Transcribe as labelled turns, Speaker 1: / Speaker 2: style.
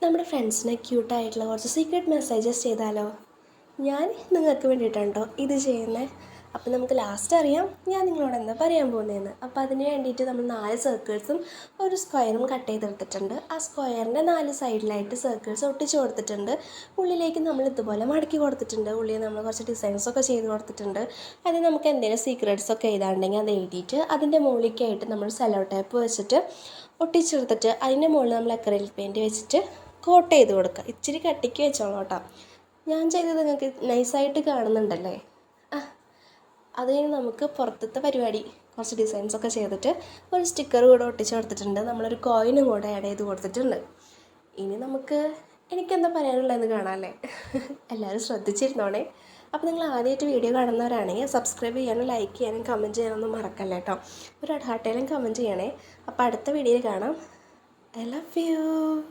Speaker 1: നമ്മുടെ ഫ്രണ്ട്സിന് ക്യൂട്ടായിട്ടുള്ള കുറച്ച് സീക്രട്ട് മെസ്സേജസ് ചെയ്താലോ? ഞാൻ നിങ്ങൾക്ക് വേണ്ടിയിട്ടുണ്ടോ ഇത് ചെയ്യുന്നത്? അപ്പോൾ നമുക്ക് ലാസ്റ്റ് അറിയാം ഞാൻ നിങ്ങളോട് എന്താ പറയാൻ പോകുന്നതെന്ന്. അപ്പോൾ അതിന് വേണ്ടിയിട്ട് നമ്മൾ 4 സർക്കിൾസും ഒരു സ്ക്വയറും കട്ട് ചെയ്തെടുത്തിട്ടുണ്ട്. ആ സ്ക്വയറിൻ്റെ 4 സൈഡിലായിട്ട് സർക്കിൾസ് ഒട്ടിച്ച് കൊടുത്തിട്ടുണ്ട്. ഉള്ളിലേക്ക് നമ്മൾ ഇതുപോലെ മടക്കി കൊടുത്തിട്ടുണ്ട്. ഉള്ളിൽ നമ്മൾ കുറച്ച് ഡിസൈൻസൊക്കെ ചെയ്ത് കൊടുത്തിട്ടുണ്ട്. അത് നമുക്ക് എന്തെങ്കിലും സീക്രട്സൊക്കെ എഴുതാണ്ടെങ്കിൽ അത് എഴുതിയിട്ട് അതിൻ്റെ മുകളിലേക്കായിട്ട് നമ്മൾ സെല്ലോ ടേപ്പ് വെച്ചിട്ട് ഒട്ടിച്ചെടുത്തിട്ട് അതിൻ്റെ മുകളിൽ നമ്മൾ അക്രിലിക് പെയിൻറ്റ് വെച്ചിട്ട് കോട്ട് ചെയ്ത് കൊടുക്കുക. ഇച്ചിരി കട്ടിക്ക് വെച്ചോളൂ കേട്ടോ. ഞാൻ ചെയ്തത് നിങ്ങൾക്ക് നൈസായിട്ട് കാണുന്നുണ്ടല്ലേ? അത് കഴിഞ്ഞ് നമുക്ക് പുറത്തത്തെ പരിപാടി കുറച്ച് ഡിസൈൻസൊക്കെ ചെയ്തിട്ട് ഒരു സ്റ്റിക്കർ കൂടെ ഒട്ടിച്ച് കൊടുത്തിട്ടുണ്ട്. നമ്മളൊരു കോയിനും കൂടെ ആഡ് ചെയ്ത് കൊടുത്തിട്ടുണ്ട്. ഇനി നമുക്ക് എനിക്കെന്താ പറയാനുള്ളതെന്ന് കാണാമല്ലേ? എല്ലാവരും ശ്രദ്ധിച്ചിരുന്നോണേ. അപ്പോൾ നിങ്ങൾ ആദ്യമായിട്ട് വീഡിയോ കാണുന്നവരാണെങ്കിൽ സബ്സ്ക്രൈബ് ചെയ്യാനും ലൈക്ക് ചെയ്യാനും കമൻറ്റ് ചെയ്യാനൊന്നും മറക്കല്ലേ കേട്ടോ. ഒരു ഹാർട്ടേലും കമൻറ്റ് ചെയ്യണേ. അപ്പോൾ അടുത്ത വീഡിയോയിൽ കാണാം. I love you.